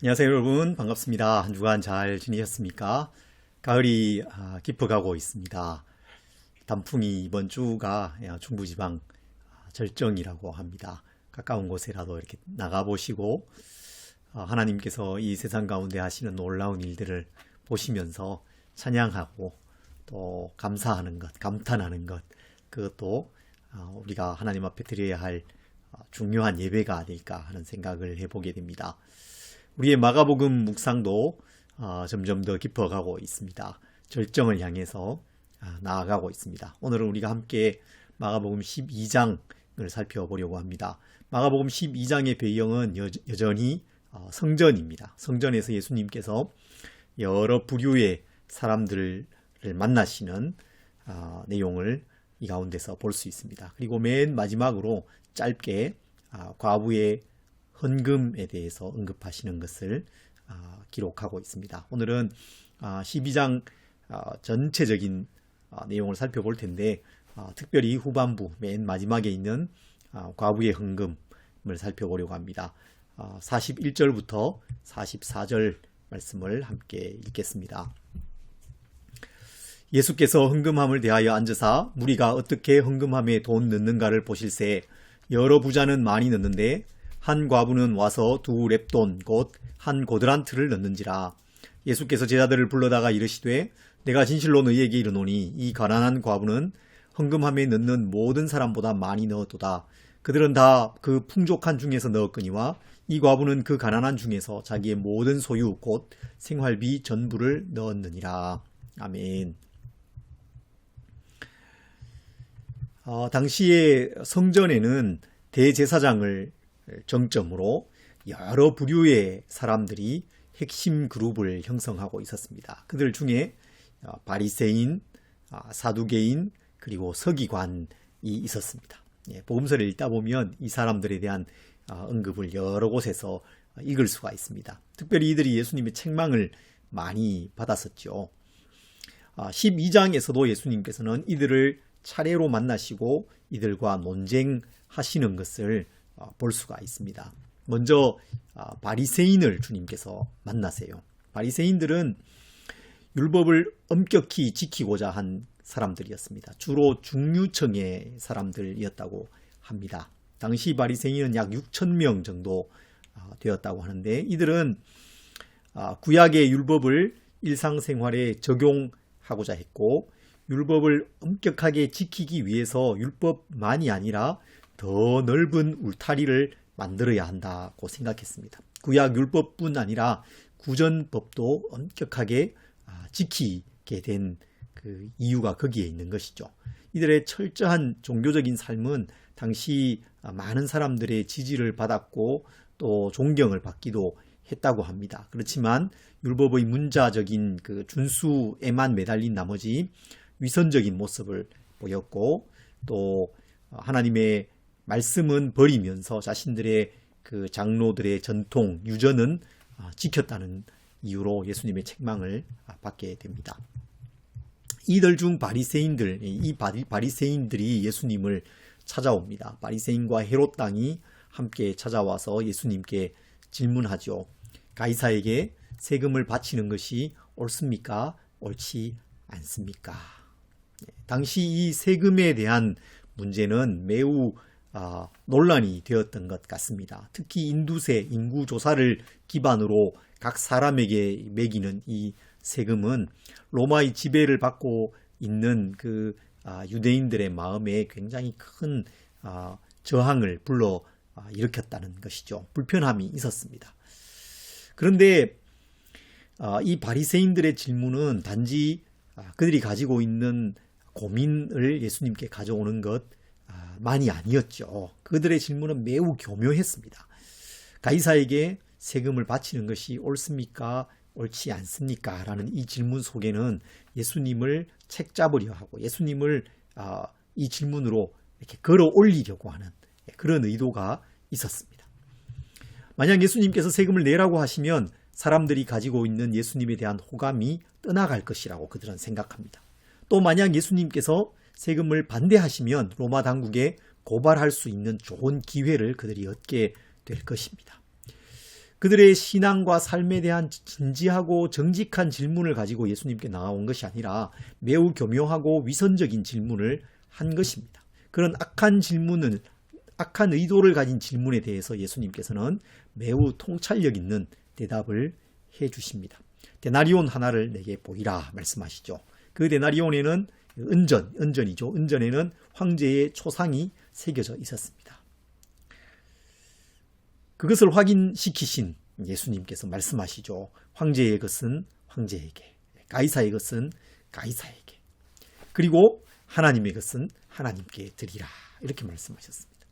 안녕하세요 여러분, 반갑습니다. 한 주간 잘 지내셨습니까? 가을이 깊어가고 있습니다. 단풍이 이번 주가 중부지방 절정이라고 합니다. 가까운 곳에라도 이렇게 나가보시고 하나님께서 이 세상 가운데 하시는 놀라운 일들을 보시면서 찬양하고 또 감사하는 것, 감탄하는 것, 그것도 우리가 하나님 앞에 드려야 할 중요한 예배가 아닐까 하는 생각을 해보게 됩니다. 우리의 마가복음 묵상도 점점 더 깊어가고 있습니다. 절정을 향해서 나아가고 있습니다. 오늘은 우리가 함께 마가복음 12장을 살펴보려고 합니다. 마가복음 12장의 배경은 여전히 성전입니다. 성전에서 예수님께서 여러 부류의 사람들을 만나시는 내용을 이 가운데서 볼 수 있습니다. 그리고 맨 마지막으로 짧게 과부의 헌금에 대해서 언급하시는 것을 기록하고 있습니다. 오늘은 12장 전체적인 내용을 살펴볼 텐데 특별히 후반부 맨 마지막에 있는 과부의 헌금을 살펴보려고 합니다. 41절부터 44절 말씀을 함께 읽겠습니다. 예수께서 헌금함을 대하여 앉으사 무리가 어떻게 헌금함에 돈 넣는가를 보실새 여러 부자는 많이 넣는데 한 과부는 와서 2렙돈 곧 한 고드란트를 넣는지라. 예수께서 제자들을 불러다가 이르시되 내가 진실로 너희에게 이르노니 이 가난한 과부는 헌금함에 넣는 모든 사람보다 많이 넣었도다. 그들은 다 그 풍족한 중에서 넣었거니와 이 과부는 그 가난한 중에서 자기의 모든 소유 곧 생활비 전부를 넣었느니라. 아멘. 당시의 성전에는 대제사장을 정점으로 여러 부류의 사람들이 핵심 그룹을 형성하고 있었습니다. 그들 중에 바리새인, 사두개인, 그리고 서기관이 있었습니다. 복음서를 읽다 보면 이 사람들에 대한 언급을 여러 곳에서 읽을 수가 있습니다. 특별히 이들이 예수님의 책망을 많이 받았었죠. 12장에서도 예수님께서는 이들을 차례로 만나시고 이들과 논쟁하시는 것을 볼 수가 있습니다. 먼저 바리새인을 주님께서 만나세요. 바리새인들은 율법을 엄격히 지키고자 한 사람들이었습니다. 주로 중류층의 사람들이었다고 합니다. 당시 바리새인은 약 6,000명 정도 되었다고 하는데 이들은 구약의 율법을 일상생활에 적용하고자 했고 율법을 엄격하게 지키기 위해서 율법만이 아니라 더 넓은 울타리를 만들어야 한다고 생각했습니다. 구약 율법뿐 아니라 구전법도 엄격하게 지키게 된 그 이유가 거기에 있는 것이죠. 이들의 철저한 종교적인 삶은 당시 많은 사람들의 지지를 받았고 또 존경을 받기도 했다고 합니다. 그렇지만 율법의 문자적인 그 준수에만 매달린 나머지 위선적인 모습을 보였고 또 하나님의 말씀은 버리면서 자신들의 그 장로들의 전통, 유전은 지켰다는 이유로 예수님의 책망을 받게 됩니다. 이들 중 바리새인들, 이 바리새인들이 예수님을 찾아옵니다. 바리새인과 헤롯 당이 함께 찾아와서 예수님께 질문하죠. 가이사에게 세금을 바치는 것이 옳습니까? 옳지 않습니까? 당시 이 세금에 대한 문제는 매우 논란이 되었던 것 같습니다. 특히 인두세, 인구조사를 기반으로 각 사람에게 매기는 이 세금은 로마의 지배를 받고 있는 그 유대인들의 마음에 굉장히 큰 저항을 불러 일으켰다는 것이죠. 불편함이 있었습니다. 그런데 이 바리새인들의 질문은 단지 그들이 가지고 있는 고민을 예수님께 가져오는 것만이 아니었죠. 그들의 질문은 매우 교묘했습니다. 가이사에게 세금을 바치는 것이 옳습니까? 옳지 않습니까? 라는 이 질문 속에는 예수님을 책잡으려 하고 예수님을 이 질문으로 이렇게 걸어 올리려고 하는 그런 의도가 있었습니다. 만약 예수님께서 세금을 내라고 하시면 사람들이 가지고 있는 예수님에 대한 호감이 떠나갈 것이라고 그들은 생각합니다. 또 만약 예수님께서 세금을 반대하시면 로마 당국에 고발할 수 있는 좋은 기회를 그들이 얻게 될 것입니다. 그들의 신앙과 삶에 대한 진지하고 정직한 질문을 가지고 예수님께 나온 것이 아니라 매우 교묘하고 위선적인 질문을 한 것입니다. 그런 악한 의도를 가진 질문에 대해서 예수님께서는 매우 통찰력 있는 대답을 해 주십니다. 데나리온 하나를 내게 보이라 말씀하시죠. 그 데나리온에는 은전이죠. 은전에는 황제의 초상이 새겨져 있었습니다. 그것을 확인시키신 예수님께서 말씀하시죠. 황제의 것은 황제에게, 가이사의 것은 가이사에게, 그리고 하나님의 것은 하나님께 드리라, 이렇게 말씀하셨습니다.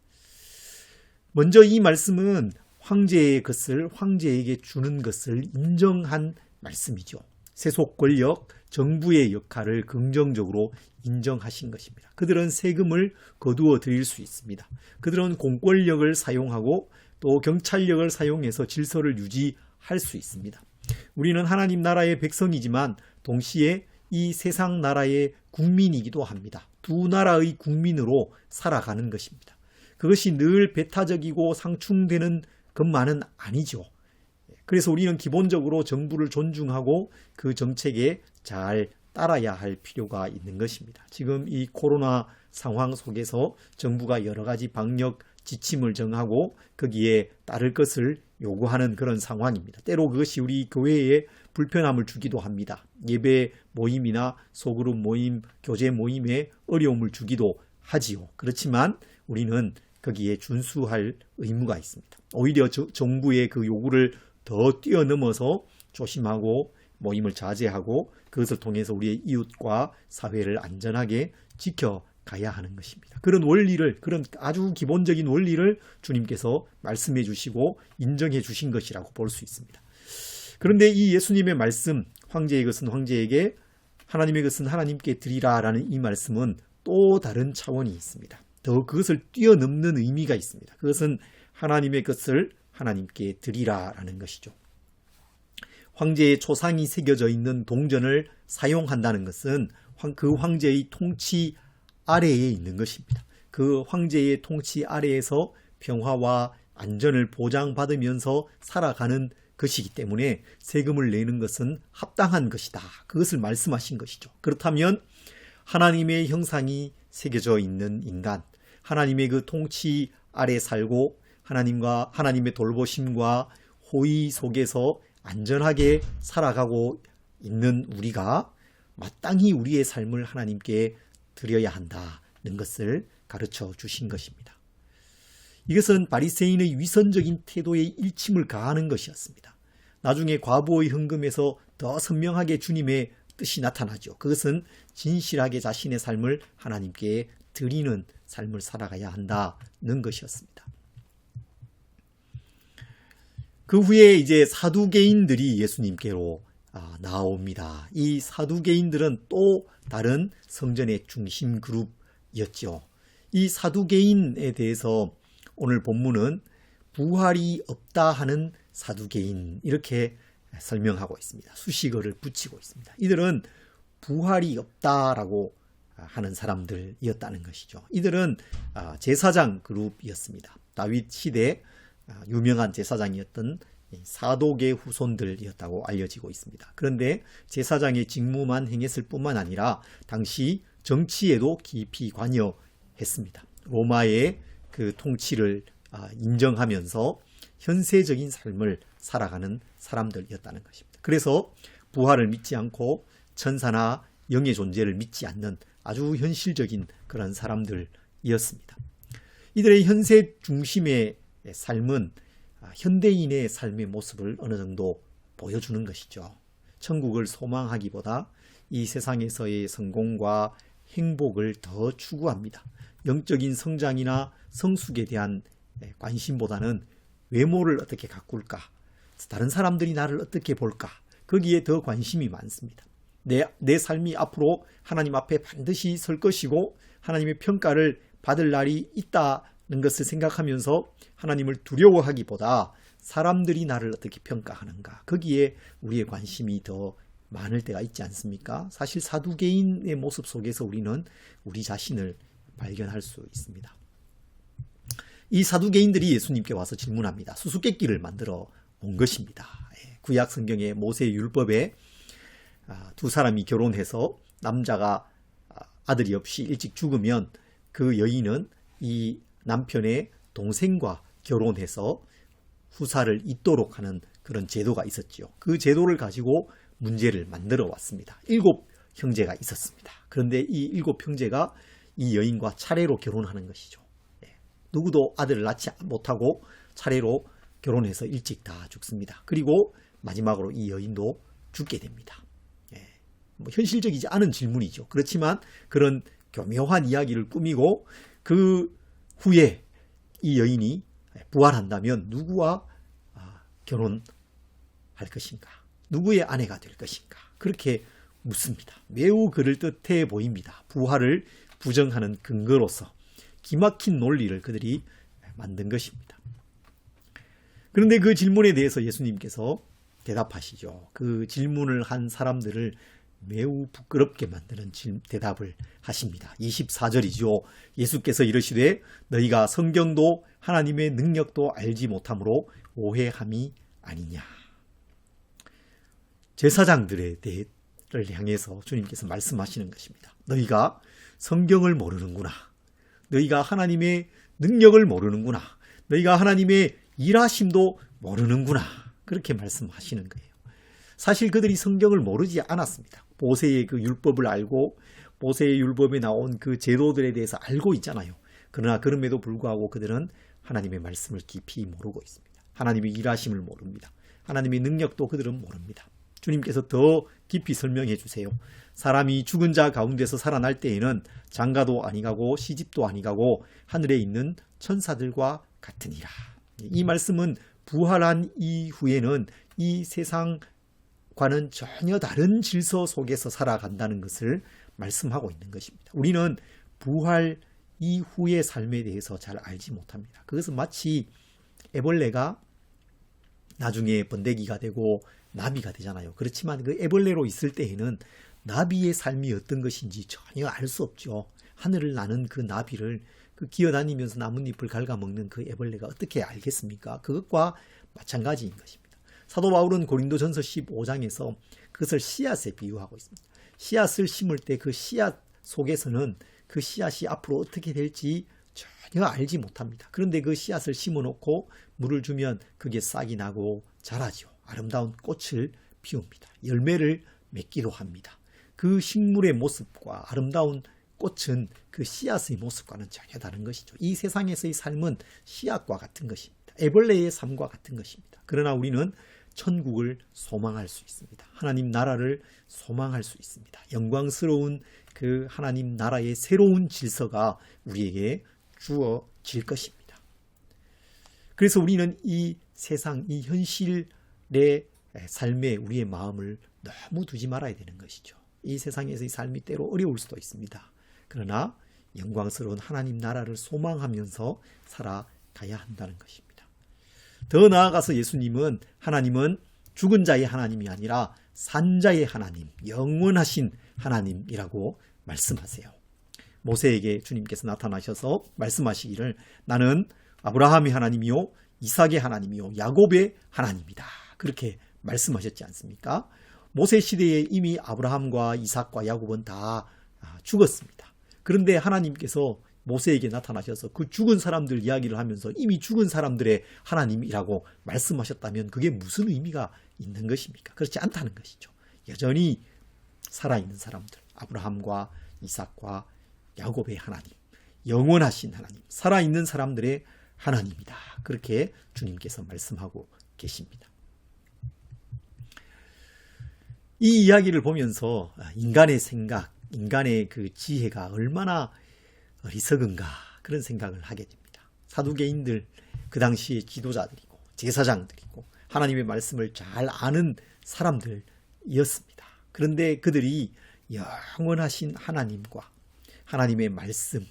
먼저 이 말씀은 황제의 것을 황제에게 주는 것을 인정한 말씀이죠. 세속 권력, 정부의 역할을 긍정적으로 인정하신 것입니다. 그들은 세금을 거두어 드릴 수 있습니다. 그들은 공권력을 사용하고 또 경찰력을 사용해서 질서를 유지할 수 있습니다. 우리는 하나님 나라의 백성이지만 동시에 이 세상 나라의 국민이기도 합니다. 두 나라의 국민으로 살아가는 것입니다. 그것이 늘 배타적이고 상충되는 것만은 아니죠. 그래서 우리는 기본적으로 정부를 존중하고 그 정책에 잘 따라야 할 필요가 있는 것입니다. 지금 이 코로나 상황 속에서 정부가 여러 가지 방역 지침을 정하고 거기에 따를 것을 요구하는 그런 상황입니다. 때로 그것이 우리 교회에 불편함을 주기도 합니다. 예배 모임이나 소그룹 모임, 교제 모임에 어려움을 주기도 하지요. 그렇지만 우리는 거기에 준수할 의무가 있습니다. 오히려 정부의 그 요구를 더 뛰어넘어서 조심하고 모임을 자제하고 그것을 통해서 우리의 이웃과 사회를 안전하게 지켜가야 하는 것입니다. 그런 원리를, 그런 아주 기본적인 원리를 주님께서 말씀해 주시고 인정해 주신 것이라고 볼 수 있습니다. 그런데 이 예수님의 말씀, 황제의 것은 황제에게, 하나님의 것은 하나님께 드리라라는 이 말씀은 또 다른 차원이 있습니다. 더 그것을 뛰어넘는 의미가 있습니다. 그것은 하나님의 것을 하나님께 드리라라는 것이죠. 황제의 초상이 새겨져 있는 동전을 사용한다는 것은 그 황제의 통치 아래에 있는 것입니다. 그 황제의 통치 아래에서 평화와 안전을 보장받으면서 살아가는 것이기 때문에 세금을 내는 것은 합당한 것이다. 그것을 말씀하신 것이죠. 그렇다면 하나님의 형상이 새겨져 있는 인간, 하나님의 그 통치 아래 살고 하나님의 돌보심과 호의 속에서 안전하게 살아가고 있는 우리가 마땅히 우리의 삶을 하나님께 드려야 한다는 것을 가르쳐 주신 것입니다. 이것은 바리새인의 위선적인 태도에 일침을 가하는 것이었습니다. 나중에 과부의 헌금에서 더 선명하게 주님의 뜻이 나타나죠. 그것은 진실하게 자신의 삶을 하나님께 드리는 삶을 살아가야 한다는 것이었습니다. 그 후에 이제 사두개인들이 예수님께로 나옵니다. 이 사두개인들은 또 다른 성전의 중심 그룹이었죠. 이 사두개인에 대해서 오늘 본문은 부활이 없다 하는 사두개인, 이렇게 설명하고 있습니다. 수식어를 붙이고 있습니다. 이들은 부활이 없다라고 하는 사람들이었다는 것이죠. 이들은 제사장 그룹이었습니다. 다윗 시대 유명한 제사장이었던 사독의 후손들이었다고 알려지고 있습니다. 그런데 제사장의 직무만 행했을 뿐만 아니라 당시 정치에도 깊이 관여했습니다. 로마의 그 통치를 인정하면서 현세적인 삶을 살아가는 사람들이었다는 것입니다. 그래서 부활을 믿지 않고 천사나 영의 존재를 믿지 않는 아주 현실적인 그런 사람들이었습니다. 이들의 현세 중심의 삶은 현대인의 삶의 모습을 어느 정도 보여주는 것이죠. 천국을 소망하기보다 이 세상에서의 성공과 행복을 더 추구합니다. 영적인 성장이나 성숙에 대한 관심보다는 외모를 어떻게 가꿀까, 다른 사람들이 나를 어떻게 볼까, 거기에 더 관심이 많습니다. 내 삶이 앞으로 하나님 앞에 반드시 설 것이고 하나님의 평가를 받을 날이 있다는 것을 생각하면서 하나님을 두려워하기보다 사람들이 나를 어떻게 평가하는가, 거기에 우리의 관심이 더 많을 때가 있지 않습니까? 사실 사두개인의 모습 속에서 우리는 우리 자신을 발견할 수 있습니다. 이 사두개인들이 예수님께 와서 질문합니다. 수수께끼를 만들어 본 것입니다. 구약 성경의 모세의 율법에 두 사람이 결혼해서 남자가 아들이 없이 일찍 죽으면 그 여인은 이 남편의 동생과 결혼해서 후사를 잇도록 하는 그런 제도가 있었지요. 그 제도를 가지고 문제를 만들어 왔습니다. 7 형제가 있었습니다. 그런데 이 7 형제가 이 여인과 차례로 결혼하는 것이죠. 누구도 아들을 낳지 못하고 차례로 결혼해서 일찍 다 죽습니다. 그리고 마지막으로 이 여인도 죽게 됩니다. 현실적이지 않은 질문이죠. 그렇지만 그런 교묘한 이야기를 꾸미고 그 후에 이 여인이 부활한다면 누구와 결혼할 것인가? 누구의 아내가 될 것인가? 그렇게 묻습니다. 매우 그럴듯해 보입니다. 부활을 부정하는 근거로서 기막힌 논리를 그들이 만든 것입니다. 그런데 그 질문에 대해서 예수님께서 대답하시죠. 그 질문을 한 사람들을 매우 부끄럽게 만드는 대답을 하십니다. 24절이죠. 예수께서 이르시되 너희가 성경도 하나님의 능력도 알지 못함으로 오해함이 아니냐. 제사장들에 대해를 향해서 주님께서 말씀하시는 것입니다. 너희가 성경을 모르는구나. 너희가 하나님의 능력을 모르는구나. 너희가 하나님의 일하심도 모르는구나. 그렇게 말씀하시는 거예요. 사실 그들이 성경을 모르지 않았습니다. 모세의 그 율법을 알고 모세의 율법에 나온 그 제도들에 대해서 알고 있잖아요. 그러나 그럼에도 불구하고 그들은 하나님의 말씀을 깊이 모르고 있습니다. 하나님의 일하심을 모릅니다. 하나님의 능력도 그들은 모릅니다. 주님께서 더 깊이 설명해 주세요. 사람이 죽은 자 가운데서 살아날 때에는 장가도 아니가고 시집도 아니가고 하늘에 있는 천사들과 같으니라. 이 말씀은 부활한 이후에는 이 세상과는 전혀 다른 질서 속에서 살아간다는 것을 말씀하고 있는 것입니다. 우리는 부활 이후의 삶에 대해서 잘 알지 못합니다. 그것은 마치 애벌레가 나중에 번데기가 되고 나비가 되잖아요. 그렇지만 그 애벌레로 있을 때에는 나비의 삶이 어떤 것인지 전혀 알 수 없죠. 하늘을 나는 그 나비를 그 기어다니면서 나뭇잎을 갉아먹는 그 애벌레가 어떻게 알겠습니까? 그것과 마찬가지인 것입니다. 사도 바울은 고린도전서 15장에서 그것을 씨앗에 비유하고 있습니다. 씨앗을 심을 때 그 씨앗 속에서는 그 씨앗이 앞으로 어떻게 될지 전혀 알지 못합니다. 그런데 그 씨앗을 심어놓고 물을 주면 그게 싹이 나고 자라죠. 아름다운 꽃을 피웁니다. 열매를 맺기도 합니다. 그 식물의 모습과 아름다운 꽃은 그 씨앗의 모습과는 전혀 다른 것이죠. 이 세상에서의 삶은 씨앗과 같은 것입니다. 애벌레의 삶과 같은 것입니다. 그러나 우리는 천국을 소망할 수 있습니다. 하나님 나라를 소망할 수 있습니다. 영광스러운 그 하나님 나라의 새로운 질서가 우리에게 주어질 것입니다. 그래서 우리는 이 세상, 이 현실의 삶에 우리의 마음을 너무 두지 말아야 되는 것이죠. 이 세상에서의 삶이 때로 어려울 수도 있습니다. 그러나 영광스러운 하나님 나라를 소망하면서 살아가야 한다는 것입니다. 더 나아가서 예수님은 하나님은 죽은 자의 하나님이 아니라 산 자의 하나님, 영원하신 하나님이라고 말씀하세요. 모세에게 주님께서 나타나셔서 말씀하시기를 나는 아브라함의 하나님이요 이삭의 하나님이요 야곱의 하나님이다. 그렇게 말씀하셨지 않습니까? 모세 시대에 이미 아브라함과 이삭과 야곱은 다 죽었습니다. 그런데 하나님께서 모세에게 나타나셔서 그 죽은 사람들 이야기를 하면서 이미 죽은 사람들의 하나님이라고 말씀하셨다면 그게 무슨 의미가 있는 것입니까? 그렇지 않다는 것이죠. 여전히 살아있는 사람들, 아브라함과 이삭과 야곱의 하나님, 영원하신 하나님, 살아있는 사람들의 하나님이다. 그렇게 주님께서 말씀하고 계십니다. 이 이야기를 보면서 인간의 생각, 인간의 그 지혜가 얼마나 어리석은가 그런 생각을 하게 됩니다. 사두개인들 그 당시의 지도자들이고 제사장들이고 하나님의 말씀을 잘 아는 사람들이었습니다. 그런데 그들이 영원하신 하나님과 하나님의 말씀,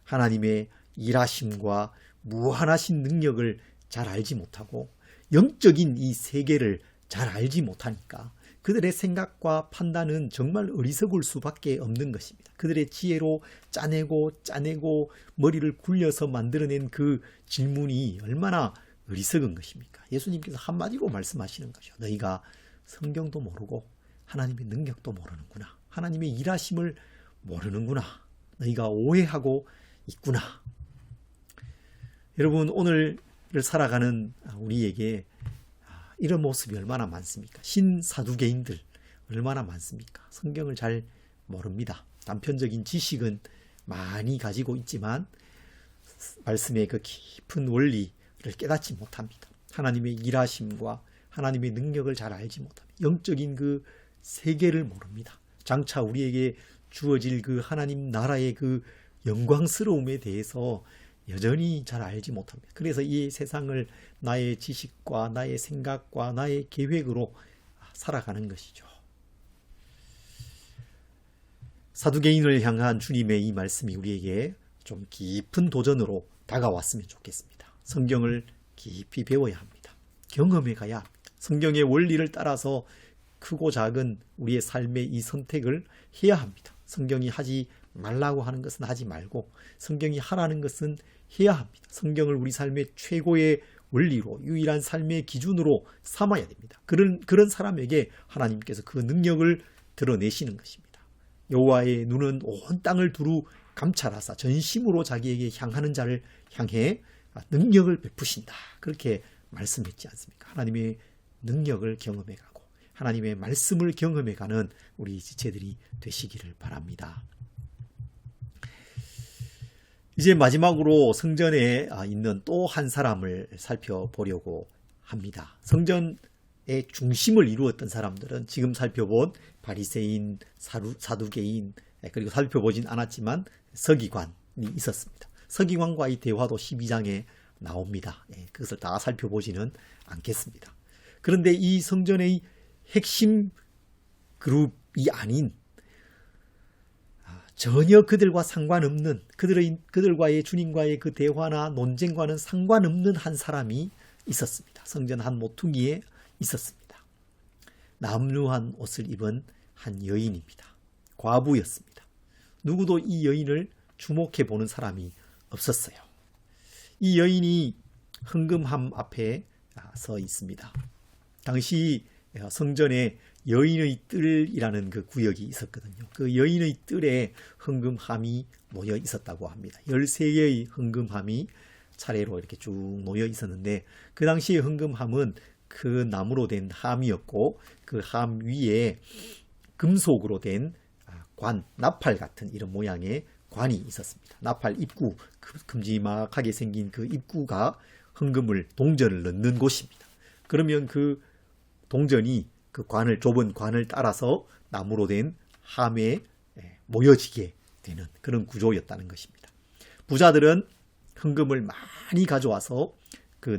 하나님의 일하심과 무한하신 능력을 잘 알지 못하고 영적인 이 세계를 잘 알지 못하니까 그들의 생각과 판단은 정말 어리석을 수밖에 없는 것입니다. 그들의 지혜로 짜내고 머리를 굴려서 만들어낸 그 질문이 얼마나 어리석은 것입니까? 예수님께서 한마디로 말씀하시는 거죠. 너희가 성경도 모르고 하나님의 능력도 모르는구나. 하나님의 일하심을 모르는구나. 너희가 오해하고 있구나. 여러분, 오늘을 살아가는 우리에게 이런 모습이 얼마나 많습니까? 신사두개인들 얼마나 많습니까? 성경을 잘 모릅니다. 단편적인 지식은 많이 가지고 있지만 말씀의 그 깊은 원리를 깨닫지 못합니다. 하나님의 일하심과 하나님의 능력을 잘 알지 못합니다. 영적인 그 세계를 모릅니다. 장차 우리에게 주어질 그 하나님 나라의 그 영광스러움에 대해서 여전히 잘 알지 못합니다. 그래서 이 세상을 나의 지식과 나의 생각과 나의 계획으로 살아가는 것이죠. 사두개인을 향한 주님의 이 말씀이 우리에게 좀 깊은 도전으로 다가왔으면 좋겠습니다. 성경을 깊이 배워야 합니다. 경험해 가야 합니다. 성경의 원리를 따라서 크고 작은 우리의 삶의 이 선택을 해야 합니다. 성경이 하지 말라고 하는 것은 하지 말고 성경이 하라는 것은 해야 합니다. 성경을 우리 삶의 최고의 원리로 유일한 삶의 기준으로 삼아야 됩니다. 그런 사람에게 하나님께서 그 능력을 드러내시는 것입니다. 여호와의 눈은 온 땅을 두루 감찰하사 전심으로 자기에게 향하는 자를 향해 능력을 베푸신다. 그렇게 말씀했지 않습니까? 하나님의 능력을 경험해가고 하나님의 말씀을 경험해가는 우리 지체들이 되시기를 바랍니다. 이제 마지막으로 성전에 있는 또 한 사람을 살펴보려고 합니다. 성전의 중심을 이루었던 사람들은 지금 살펴본 바리새인, 사두개인, 그리고 살펴보진 않았지만 서기관이 있었습니다. 서기관과의 대화도 12장에 나옵니다. 그것을 다 살펴보지는 않겠습니다. 그런데 이 성전의 핵심 그룹이 아닌 전혀 그들과 상관없는 그들과의 주님과의 그 대화나 논쟁과는 상관없는 한 사람이 있었습니다. 성전 한 모퉁이에 있었습니다. 남루한 옷을 입은 한 여인입니다. 과부였습니다. 누구도 이 여인을 주목해 보는 사람이 없었어요. 이 여인이 헌금함 앞에 서 있습니다. 당시 성전에 여인의 뜰이라는 그 구역이 있었거든요. 그 여인의 뜰에 헌금함이 놓여 있었다고 합니다. 13개의 헌금함이 차례로 이렇게 쭉 놓여 있었는데 그 당시의 헌금함은 그 나무로 된 함이었고 그 함 위에 금속으로 된 관, 나팔 같은 이런 모양의 관이 있었습니다. 나팔 입구, 큼지막하게 생긴 그 입구가 헌금을, 동전을 넣는 곳입니다. 그러면 그 동전이 그 좁은 관을 따라서 나무로 된 함에 모여지게 되는 그런 구조였다는 것입니다. 부자들은 헌금을 많이 가져와서 그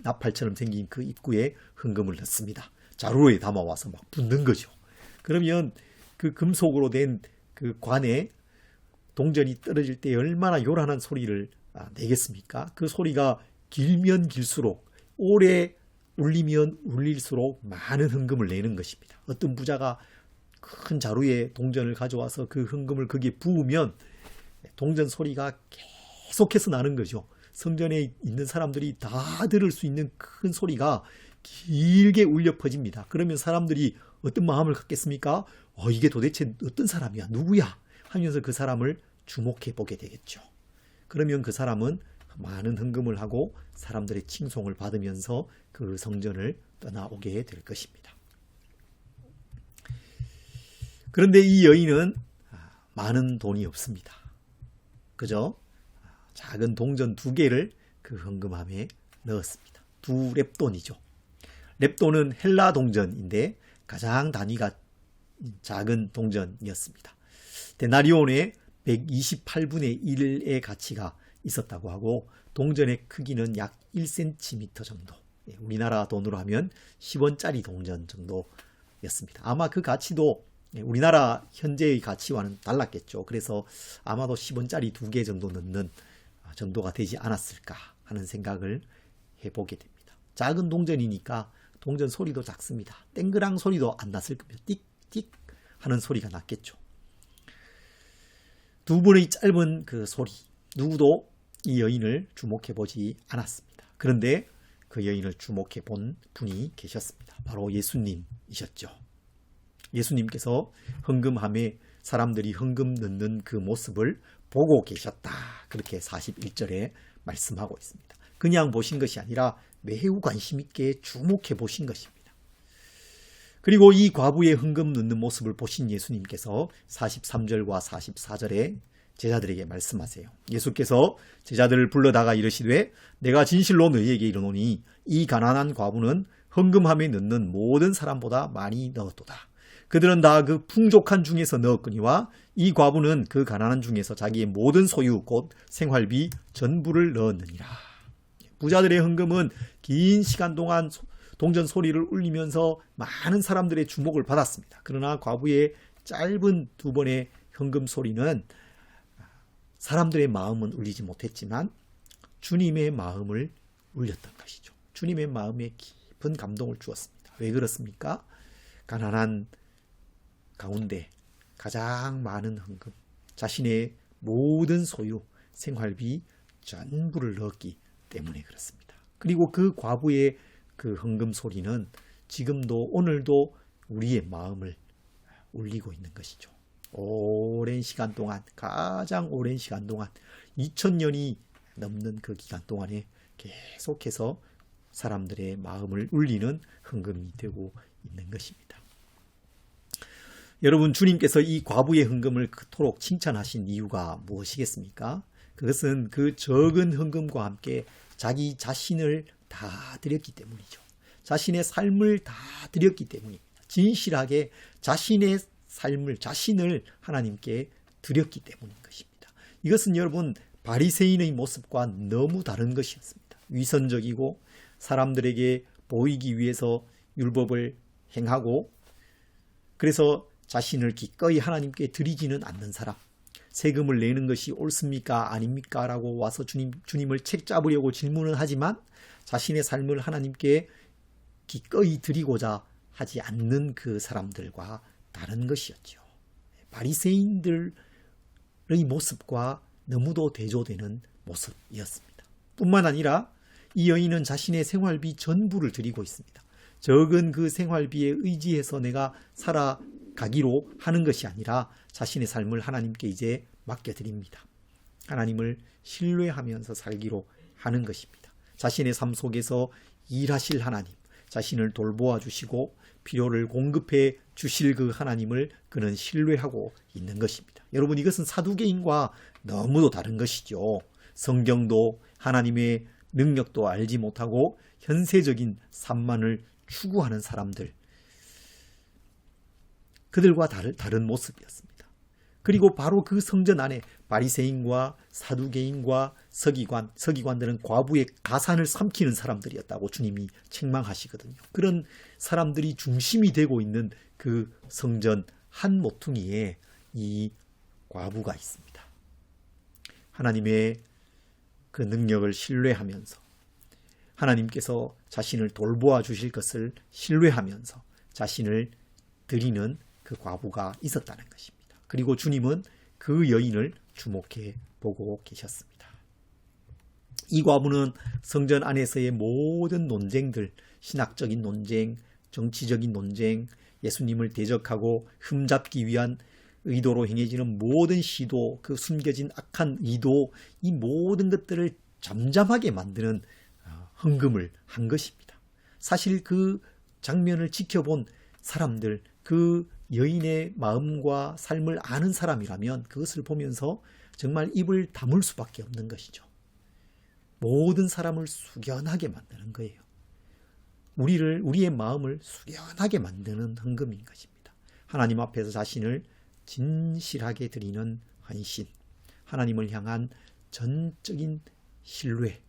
나팔처럼 생긴 그 입구에 헌금을 넣습니다. 자루에 담아와서 막 붓는 거죠. 그러면 그 금속으로 된 그 관에 동전이 떨어질 때 얼마나 요란한 소리를 내겠습니까? 그 소리가 길면 길수록 오래 울리면 울릴수록 많은 헌금을 내는 것입니다. 어떤 부자가 큰 자루에 동전을 가져와서 그 헌금을 거기에 부으면 동전 소리가 계속해서 나는 거죠. 성전에 있는 사람들이 다 들을 수 있는 큰 소리가 길게 울려 퍼집니다. 그러면 사람들이 어떤 마음을 갖겠습니까? 이게 도대체 어떤 사람이야? 누구야? 하면서 그 사람을 주목해 보게 되겠죠. 그러면 그 사람은 많은 헌금을 하고 사람들의 칭송을 받으면서 그 성전을 떠나오게 될 것입니다. 그런데 이 여인은 많은 돈이 없습니다. 그죠? 작은 동전 2개를 그 헌금함에 넣었습니다. 2렙돈이죠. 렙돈은 헬라 동전인데 가장 단위가 작은 동전이었습니다. 데나리온의 128분의 1의 가치가 있었다고 하고 동전의 크기는 약 1cm 정도, 우리나라 돈으로 하면 10원짜리 동전 정도였습니다. 아마 그 가치도 우리나라 현재의 가치와는 달랐겠죠. 그래서 아마도 10원짜리 2개 정도 넣는 정도가 되지 않았을까 하는 생각을 해보게 됩니다. 작은 동전이니까 동전 소리도 작습니다. 땡그랑 소리도 안 났을 겁니다. 띡띡 하는 소리가 났겠죠. 2분의 짧은 그 소리, 누구도 이 여인을 주목해 보지 않았습니다. 그런데 그 여인을 주목해 본 분이 계셨습니다. 바로 예수님이셨죠. 예수님께서 헌금함에 사람들이 헌금 넣는 그 모습을 보고 계셨다. 그렇게 41절에 말씀하고 있습니다. 그냥 보신 것이 아니라 매우 관심 있게 주목해 보신 것입니다. 그리고 이 과부의 헌금 넣는 모습을 보신 예수님께서 43절과 44절에 제자들에게 말씀하세요. 예수께서 제자들을 불러다가 이르시되 내가 진실로 너희에게 이르노니 이 가난한 과부는 헌금함에 넣는 모든 사람보다 많이 넣었도다. 그들은 다 그 풍족한 중에서 넣었거니와 이 과부는 그 가난한 중에서 자기의 모든 소유 곧 생활비 전부를 넣었느니라. 부자들의 헌금은 긴 시간 동안 동전 소리를 울리면서 많은 사람들의 주목을 받았습니다. 그러나 과부의 짧은 두 번의 헌금 소리는 사람들의 마음은 울리지 못했지만 주님의 마음을 울렸던 것이죠. 주님의 마음에 깊은 감동을 주었습니다. 왜 그렇습니까? 가난한 가운데 가장 많은 헌금, 자신의 모든 소유, 생활비 전부를 넣었기 때문에 그렇습니다. 그리고 그 과부의 그 헌금 소리는 지금도 오늘도 우리의 마음을 울리고 있는 것이죠. 오랜 시간 동안, 가장 오랜 시간 동안 2000년이 넘는 그 기간 동안에 계속해서 사람들의 마음을 울리는 헌금이 되고 있는 것입니다. 여러분, 주님께서 이 과부의 헌금을 그토록 칭찬하신 이유가 무엇이겠습니까? 그것은 그 적은 헌금과 함께 자기 자신을 다 드렸기 때문이죠. 자신의 삶을 다 드렸기 때문입니다. 진실하게 자신의 삶을, 자신을 하나님께 드렸기 때문인 것입니다. 이것은 여러분, 바리새인의 모습과 너무 다른 것이었습니다. 위선적이고 사람들에게 보이기 위해서 율법을 행하고 그래서 자신을 기꺼이 하나님께 드리지는 않는 사람, 세금을 내는 것이 옳습니까 아닙니까 라고 와서 주님을 책잡으려고 질문을 하지만 자신의 삶을 하나님께 기꺼이 드리고자 하지 않는 그 사람들과 다른 것이었죠. 바리새인들의 모습과 너무도 대조되는 모습이었습니다. 뿐만 아니라 이 여인은 자신의 생활비 전부를 드리고 있습니다. 적은 그 생활비에 의지해서 내가 살아가기로 하는 것이 아니라 자신의 삶을 하나님께 이제 맡겨드립니다. 하나님을 신뢰하면서 살기로 하는 것입니다. 자신의 삶 속에서 일하실 하나님, 자신을 돌보아 주시고 필요를 공급해 주실 그 하나님을 그는 신뢰하고 있는 것입니다. 여러분, 이것은 사두개인과 너무도 다른 것이죠. 성경도 하나님의 능력도 알지 못하고 현세적인 삶만을 추구하는 사람들, 그들과 다른 모습이었습니다. 그리고 바로 그 성전 안에 바리새인과 사두개인과 서기관들은 과부의 가산을 삼키는 사람들이었다고 주님이 책망하시거든요. 그런 사람들이 중심이 되고 있는 그 성전 한 모퉁이에 이 과부가 있습니다. 하나님의 그 능력을 신뢰하면서 하나님께서 자신을 돌보아 주실 것을 신뢰하면서 자신을 드리는 그 과부가 있었다는 것입니다. 그리고 주님은 그 여인을 주목해 보고 계셨습니다. 이 과부는 성전 안에서의 모든 논쟁들, 신학적인 논쟁, 정치적인 논쟁, 예수님을 대적하고 흠잡기 위한 의도로 행해지는 모든 시도, 그 숨겨진 악한 의도, 이 모든 것들을 잠잠하게 만드는 헌금을 한 것입니다. 사실 그 장면을 지켜본 사람들, 그 여인의 마음과 삶을 아는 사람이라면 그것을 보면서 정말 입을 다물 수밖에 없는 것이죠. 모든 사람을 숙연하게 만드는 거예요. 우리의 마음을 숙연하게 만드는 헌금인 것입니다. 하나님 앞에서 자신을 진실하게 드리는 헌신, 하나님을 향한 전적인 신뢰,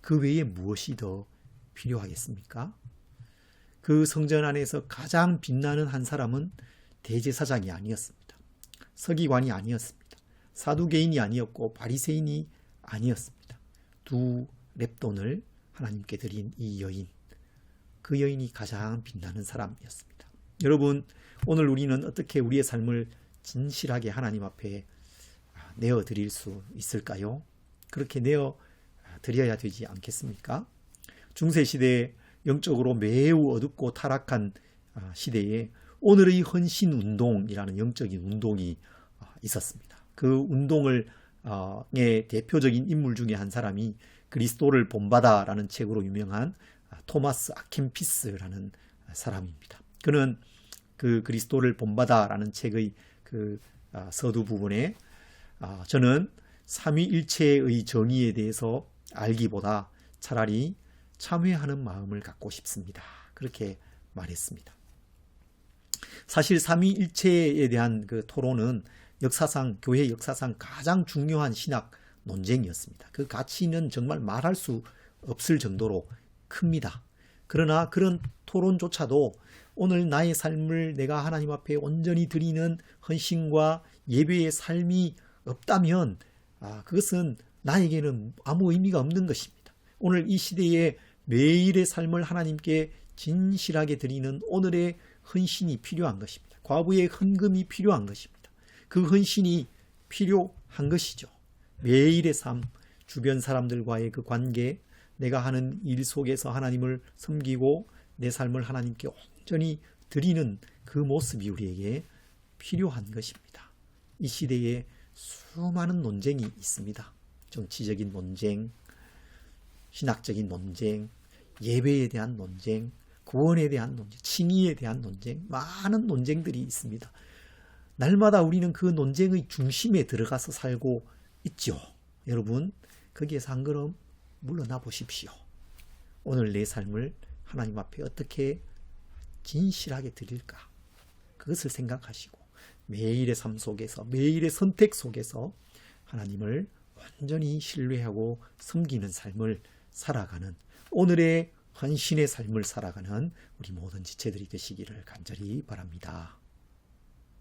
그 외에 무엇이 더 필요하겠습니까? 그 성전 안에서 가장 빛나는 한 사람은 대제사장이 아니었습니다. 서기관이 아니었습니다. 사두개인이 아니었고 바리새인이 아니었습니다. 두 렙돈을 하나님께 드린 이 여인, 그 여인이 가장 빛나는 사람이었습니다. 여러분, 오늘 우리는 어떻게 우리의 삶을 진실하게 하나님 앞에 내어드릴 수 있을까요? 그렇게 내어드려야 되지 않겠습니까? 중세시대 영적으로 매우 어둡고 타락한 시대에 오늘의 헌신운동이라는 영적인 운동이 있었습니다. 그 운동의 대표적인 인물 중에 한 사람이 그리스도를 본받아라는 책으로 유명한 토마스 아켄피스라는 사람입니다. 그는 그 그리스도를 본받아라는 책의 그 서두 부분에 저는 삼위일체의 정의에 대해서 알기보다 차라리 참회하는 마음을 갖고 싶습니다. 그렇게 말했습니다. 사실 삼위일체에 대한 그 토론은 교회 역사상 가장 중요한 신학 논쟁이었습니다. 그 가치는 정말 말할 수 없을 정도로 큽니다. 그러나 그런 토론조차도 오늘 나의 삶을 내가 하나님 앞에 온전히 드리는 헌신과 예배의 삶이 없다면 그것은 나에게는 아무 의미가 없는 것입니다. 오늘 이 시대에 매일의 삶을 하나님께 진실하게 드리는 오늘의 헌신이 필요한 것입니다. 과부의 헌금이 필요한 것입니다. 그 헌신이 필요한 것이죠. 매일의 삶, 주변 사람들과의 그 관계, 내가 하는 일 속에서 하나님을 섬기고 내 삶을 하나님께 온전히 드리는 그 모습이 우리에게 필요한 것입니다. 이 시대에 수많은 논쟁이 있습니다. 정치적인 논쟁, 신학적인 논쟁, 예배에 대한 논쟁, 구원에 대한 논쟁, 칭의에 대한 논쟁, 많은 논쟁들이 있습니다. 날마다 우리는 그 논쟁의 중심에 들어가서 살고 있죠. 여러분, 거기에서 한 걸음 물러나 보십시오. 오늘 내 삶을 하나님 앞에 어떻게 진실하게 드릴까? 그것을 생각하시고 매일의 삶 속에서, 매일의 선택 속에서 하나님을 완전히 신뢰하고 섬기는 삶을 살아가는, 오늘의 헌신의 삶을 살아가는 우리 모든 지체들이 되시기를 간절히 바랍니다.